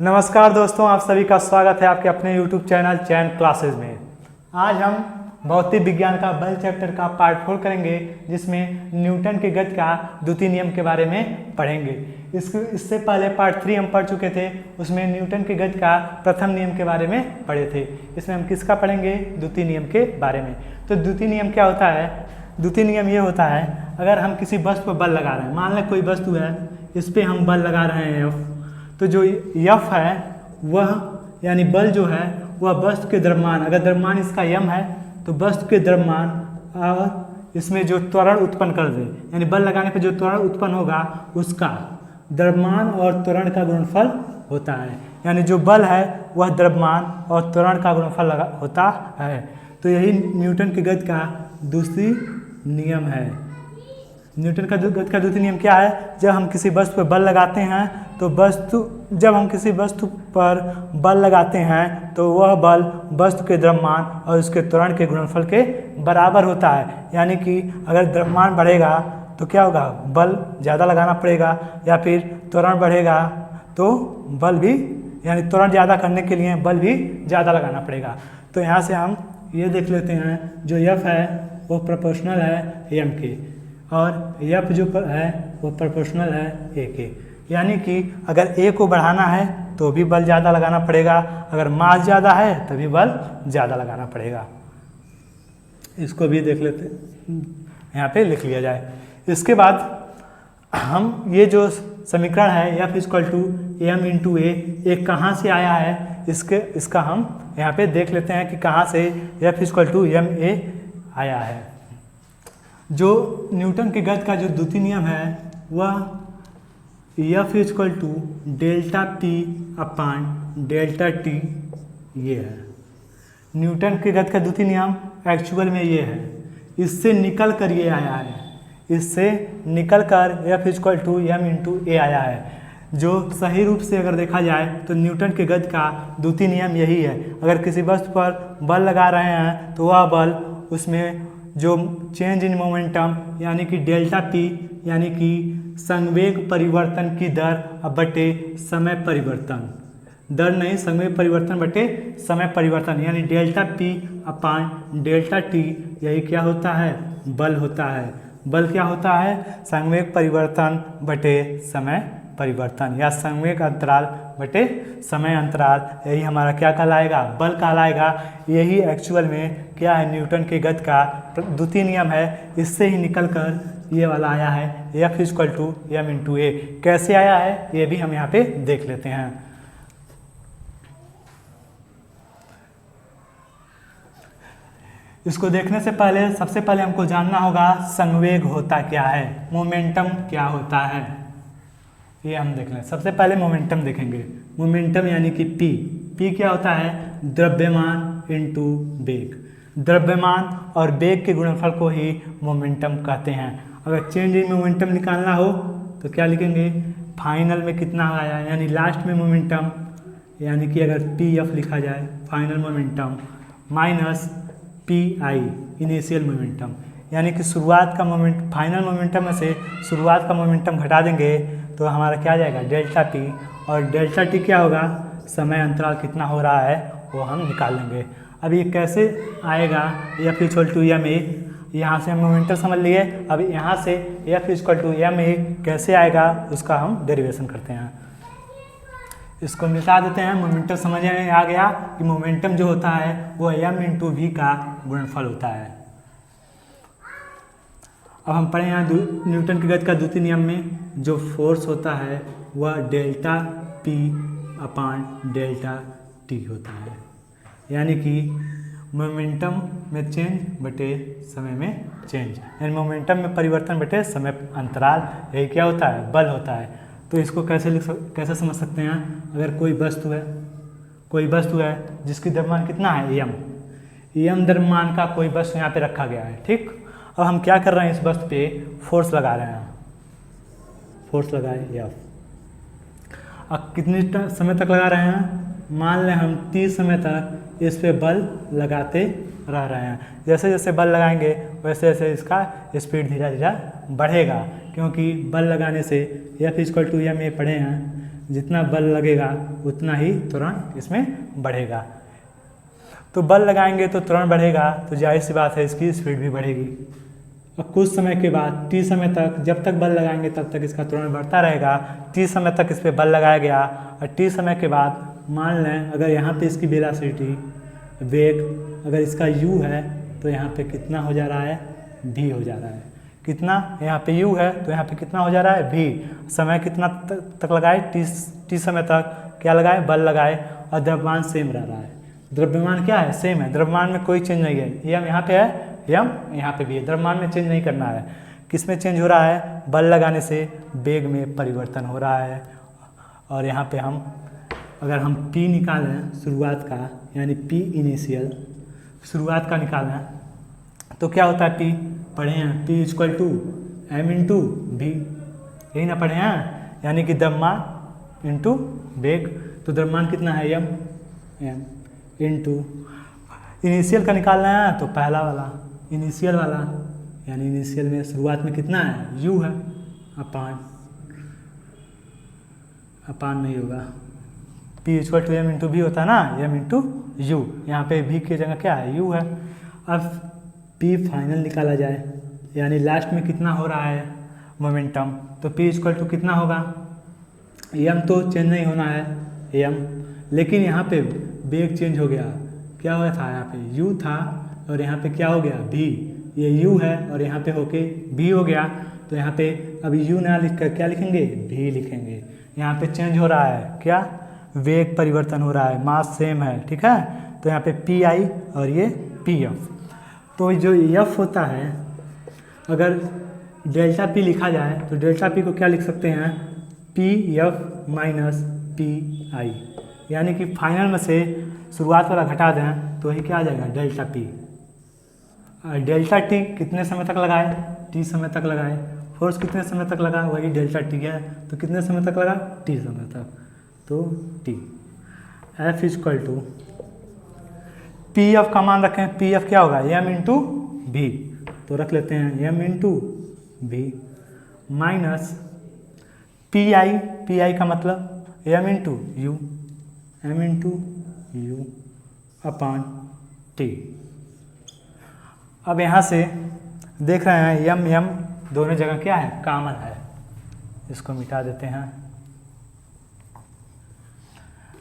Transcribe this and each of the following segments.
नमस्कार दोस्तों, आप सभी का स्वागत है आपके अपने YouTube चैनल चैन क्लासेस में। आज हम भौतिक विज्ञान का बल चैप्टर का पार्ट 4 करेंगे, जिसमें न्यूटन के गति का द्वितीय नियम के बारे में पढ़ेंगे। इससे पहले पार्ट 3 हम पढ़ चुके थे, उसमें न्यूटन के गति का प्रथम नियम के बारे में पढ़े थे। इसमें हम किसका पढ़ेंगे? द्वितीय नियम के बारे में। तो द्वितीय नियम क्या होता है? द्वितीय नियम ये होता है, अगर हम किसी वस्तु पर बल लगा रहे हैं, मान लें कोई वस्तु है, इस पर हम बल लगा रहे हैं F, तो जो F है वह यानी बल जो है वह वस्तु के द्रव्यमान, अगर द्रव्यमान इसका m है तो वस्तु के द्रव्यमान और इसमें जो त्वरण उत्पन्न कर दे, यानी बल लगाने पर जो त्वरण उत्पन्न होगा उसका द्रव्यमान और त्वरण का गुणनफल होता है। यानी जो बल है वह द्रव्यमान और त्वरण का गुणनफल होता है। तो यही न्यूटन की गति का दूसरी नियम है। न्यूटन का गति का द्वितीय नियम क्या है? जब हम किसी वस्तु पर बल लगाते हैं तो बल लगाते हैं तो वह बल वस्तु के द्रव्यमान और उसके त्वरण के गुणनफल के बराबर होता है। यानी कि अगर द्रव्यमान बढ़ेगा तो क्या होगा? बल ज़्यादा लगाना पड़ेगा, या फिर त्वरण बढ़ेगा तो बल भी, यानी त्वरण ज़्यादा करने के लिए बल भी ज़्यादा लगाना पड़ेगा। तो यहाँ से हम ये देख लेते हैं, जो F है वो प्रोपोर्शनल है m के, और F जो है वो प्रोपोर्शनल है a के। यानी कि अगर a को बढ़ाना है तो भी बल ज़्यादा लगाना पड़ेगा, अगर मास ज़्यादा है तभी बल ज़्यादा लगाना पड़ेगा। इसको भी देख लेते, यहाँ पे लिख लिया जाए। इसके बाद हम ये जो समीकरण है F = m × a, एक कहाँ से आया है, इसका हम यहाँ पे देख लेते हैं कि कहाँ से F = ma आया है। जो न्यूटन के गति का जो द्वितीय नियम है वह F = ΔP/ΔT ये है। न्यूटन के गति का द्वितीय नियम एक्चुअल में ये है, इससे निकल कर ये आया है, इससे निकल कर F = m × a आया है। जो सही रूप से अगर देखा जाए तो न्यूटन के गति का द्वितीय नियम यही है, अगर किसी वस्तु पर बल लगा रहे हैं तो वह बल, उसमें जो चेंज इन मोमेंटम यानी कि ΔP यानी कि संवेग परिवर्तन की दर बटे समय परिवर्तन, दर नहीं संवेग परिवर्तन बटे समय परिवर्तन, यानी ΔP/ΔT यही क्या होता है? बल होता है। बल क्या होता है? संवेग परिवर्तन बटे समय परिवर्तन, या संवेग अंतराल बटे समय अंतराल, यही हमारा क्या कहलाएगा? बल कहलाएगा। यही एक्चुअल में क्या है? न्यूटन के गति का द्वितीय नियम है। इससे ही निकल कर ये वाला आया है F = m × a। कैसे आया है ये भी हम यहाँ पे देख लेते हैं। इसको देखने से पहले सबसे पहले हमको जानना होगा संवेग होता क्या है, मोमेंटम क्या होता है, ये हम देख लें। सबसे पहले मोमेंटम देखेंगे। मोमेंटम यानी कि P क्या होता है? द्रव्यमान × वेग। द्रव्यमान और वेग के गुणनफल को ही मोमेंटम कहते हैं। अगर चेंज इन मोमेंटम निकालना हो तो क्या लिखेंगे? फाइनल में कितना आया, यानी लास्ट में मोमेंटम, यानी कि अगर PF लिखा जाए final momentum minus PI initial momentum, यानी कि शुरुआत का मोमेंट, फाइनल मोमेंटम में से शुरुआत का मोमेंटम घटा देंगे तो हमारा क्या आ जाएगा? ΔP, और ΔT क्या होगा? समय अंतराल कितना हो रहा है वो हम निकाल लेंगे। अब ये कैसे आएगा? F = ma, यहाँ से हम मोमेंटम समझ लिए। अब यहाँ से F = ma कैसे आएगा उसका हम डेरिवेशन करते हैं। इसको मिटा देते हैं। मोमेंटम समझ में आ गया कि मोमेंटम जो होता है वो m × v का गुणनफल होता है। अब हम पढ़े यहाँ न्यूटन की गति का द्वितीय नियम में जो फोर्स होता है वह ΔP/ΔT होता है, यानी कि मोमेंटम में चेंज बटे समय में चेंज, यानी मोमेंटम में परिवर्तन बटे समय अंतराल, यही क्या होता है? बल होता है। तो इसको कैसे समझ सकते हैं? अगर कोई वस्तु है जिसकी द्रव्यमान कितना है? m द्रव्यमान का कोई वस्तु यहाँ पे रखा गया है, ठीक। अब हम क्या कर रहे हैं? इस वस्तु पे फोर्स लगा रहे हैं, फोर्स लगाए F। अब कितने समय तक लगा रहे हैं? मान लें हम 30 समय तक इस पे बल लगाते रह रहे हैं। जैसे जैसे बल लगाएंगे वैसे वैसे इसका स्पीड धीरे धीरे बढ़ेगा, क्योंकि बल लगाने से F = ma पढ़े हैं जितना बल लगेगा उतना ही त्वरण इसमें बढ़ेगा। तो बल लगाएंगे तो त्वरण बढ़ेगा, तो जाहिर सी बात है इसकी स्पीड भी बढ़ेगी। और कुछ समय के बाद टी समय तक, जब तक बल लगाएंगे तब तक इसका त्वरण बढ़ता रहेगा। टी समय तक इस पर बल लगाया गया और टी समय के बाद मान लें अगर यहाँ पे इसकी वेलोसिटी वेग अगर इसका u है तो यहाँ पे कितना हो जा रहा है, v हो जा रहा है। कितना, यहाँ पे u है तो यहाँ पे कितना हो जा रहा है, v। समय कितना तक लगाए, टी समय तक क्या लगाए, बल लगाए, और द्रव्यमान सेम रह रहा है। द्रव्यमान क्या है, सेम है, द्रव्यमान में कोई चेंज नहीं है। यम यहाँ पे है, यम यहाँ पे भी है, द्रव्यमान में चेंज नहीं करना है। किस में चेंज हो रहा है, बल लगाने से वेग में परिवर्तन हो रहा है। और यहाँ पे हम अगर हम P निकालें शुरुआत का, यानी P इनिशियल शुरुआत का निकालना तो क्या होता है, P पढ़े हैं, P equal to m into v, यही ना पढ़े हैं, यानी कि द्रव्यमान इंटू वेग। तो द्रव्यमान कितना है, m इंटू इनिशियल का निकालना है तो पहला वाला इनिशियल वाला, यानी इनिशियल में शुरुआत में कितना है, u है, अपान नहीं होगा, P equal to m into v होता है ना, m इंटू यू, यहाँ पे v की जगह क्या है, u है। अब P फाइनल निकाला जाए, यानी लास्ट में कितना हो रहा है मोमेंटम, तो P इक्वल टू कितना होगा, m तो चेंज नहीं होना है m, लेकिन यहाँ पे वेग चेंज हो गया। क्या हुआ था, यहाँ पे u था और यहाँ पे क्या हो गया, v, ये u है और यहाँ पे होके v हो गया। तो यहाँ पे अभी u ना लिख कर क्या लिखेंगे, v लिखेंगे। यहाँ पे चेंज हो रहा है क्या, वेग परिवर्तन हो रहा है, मास सेम है, ठीक है। तो यहाँ पे पी आई और ये पी एफ। तो जो एफ होता है, अगर डेल्टा पी लिखा जाए तो डेल्टा पी को क्या लिख सकते हैं, पी एफ माइनस पी आई, यानी कि फाइनल में से शुरुआत वाला घटा दें तो वही क्या आ जाएगा, डेल्टा पी। डेल्टा टी कितने समय तक लगाए, टी समय तक लगाए। फोर्स कितने समय तक लगा, वही डेल्टा टी है, तो कितने समय तक लगा, टी समय तक। तो t f equal to p f का मान रखें, पी एफ क्या होगा, एम इंटू वी, तो रख लेते हैं m into v minus p i का मतलब m into u, m into u upon t. अब यहाँ से देख रहे हैं यम यम दोनों जगह क्या है, कॉमन है, इसको मिटा देते हैं।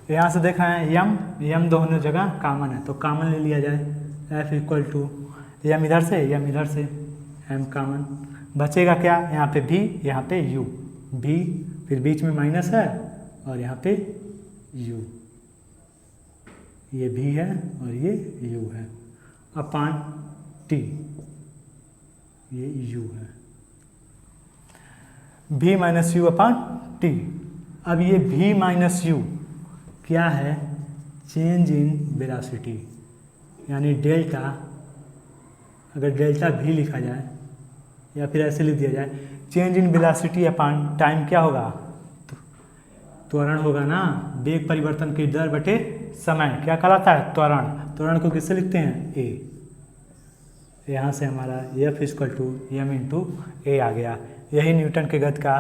यहाँ से देख रहे हैं यम यम दोनों जगह कॉमन है, तो कॉमन ले लिया जाए। एफ इक्वल टू यम इधर से यम इधर से, एम कॉमन, बचेगा क्या, यहाँ पे भी यहाँ पे यू, भी फिर बीच में माइनस है और यहाँ पे यू, ये भी है और ये यू है, अपान टी, ये यू है, भी माइनस यू अपान टी। अब ये भी माइनस यू क्या है, चेंज इन वेलोसिटी, यानी डेल्टा, अगर डेल्टा भी लिखा जाए या फिर ऐसे लिख दिया जाए, change in velocity upon time क्या होगा, त्वरण होगा ना, वेग परिवर्तन की दर बटे समय, क्या कहलाता है, त्वरण। त्वरण को किससे लिखते हैं, ए। यहाँ से हमारा F equal to m into a आ गया। यही न्यूटन के गति का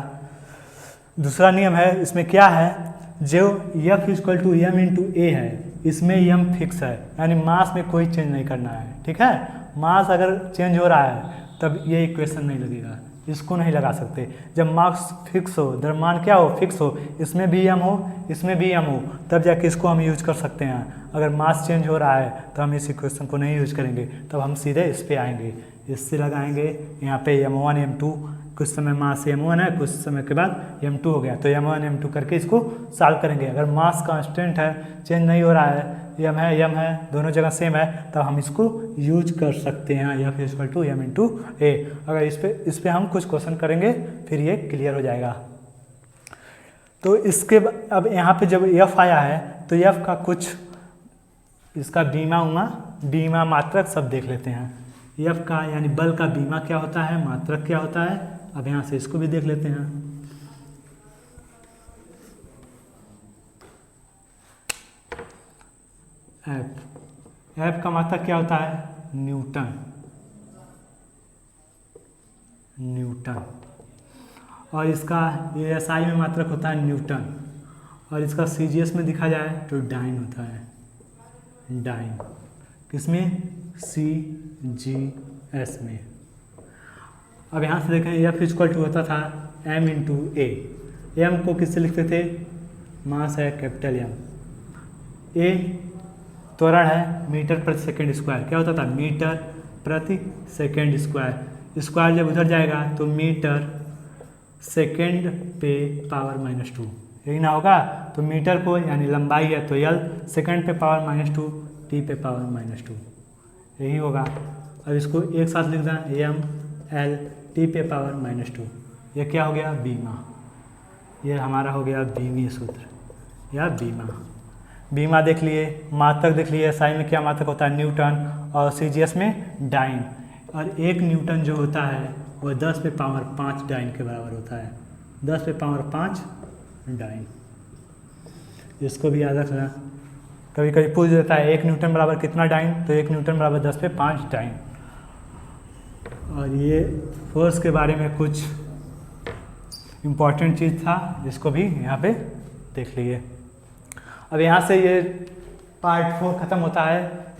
दूसरा नियम है। इसमें क्या है, जो F equal to m into a है, इसमें एम फिक्स है, यानी मास में कोई चेंज नहीं करना है, ठीक है। मास अगर चेंज हो रहा है तब ये इक्वेशन नहीं लगेगा, इसको नहीं लगा सकते। जब मास फिक्स हो, द्रव्यमान क्या हो, फिक्स हो, इसमें भी एम हो, इसमें भी एम हो, तब जाके इसको हम यूज कर सकते हैं। अगर मास चेंज हो रहा है तो हम इस इक्वेशन को नहीं यूज करेंगे, तब हम सीधे इस पे आएंगे, इससे लगाएंगे। यहाँ पे m1 m2, कुछ समय मास m1 है, कुछ समय के बाद m2 हो गया, तो m1 m2 करके इसको सॉल्व करेंगे। अगर मास कांस्टेंट है, चेंज नहीं हो रहा है, m है, दोनों जगह सेम है, तब हम इसको यूज कर सकते हैं, F equal to m into a. अगर इस पे हम कुछ क्वेश्चन करेंगे फिर ये क्लियर हो जाएगा। तो इसके अब यहाँ पे जब एफ आया है तो एफ का कुछ इसका बीमा मात्रक सब देख लेते हैं। एफ का यानी बल का बीमा क्या होता है, मात्रक क्या होता है, अब यहाँ से इसको भी देख लेते हैं। एफ का मात्रक क्या होता है, न्यूटन, और इसका ये एसआई में मात्रक होता है न्यूटन, और इसका CGS में दिखा जाए तो डाइन होता है, डाइन। किसमें? CGS में। अब यहाँ से देखें F इक्वल टू होता था m इंटू ए। एम को किससे लिखते थे? मास है कैपिटल M। ए त्वरण है मीटर प्रति सेकेंड स्क्वायर। क्या होता था? मीटर प्रति सेकेंड स्क्वायर। स्क्वायर जब उधर जाएगा तो मीटर सेकेंड पे पावर -2, यही ना होगा। तो मीटर को यानी लंबाई है तो L, सेकेंड पे पावर -2, T पे पावर -2, यही होगा। अब इसको एक साथ लिख दें, M L T पे पावर -2। ये क्या हो गया? बीमा। ये हमारा हो गया बीमी सूत्र या बीमा। बीमा देख लिए, मात्रक देख लिए, SI में क्या मात्रक होता है? न्यूटन, और CGS में डाइन। और 1 न्यूटन जो होता है वो 10 पे पावर 5 डाइन के बराबर होता है। 10 पे पावर 5 डाइन, इसको भी याद रखना। कभी कभी पूछ देता है 1 न्यूटन बराबर कितना डाइन, तो 1 न्यूटन बराबर 10 पे 5 डाइन। और ये फोर्स के बारे में कुछ इम्पॉर्टेंट चीज़ था, जिसको भी यहाँ पे देख लिए। अब यहाँ से ये पार्ट 4 ख़त्म होता है।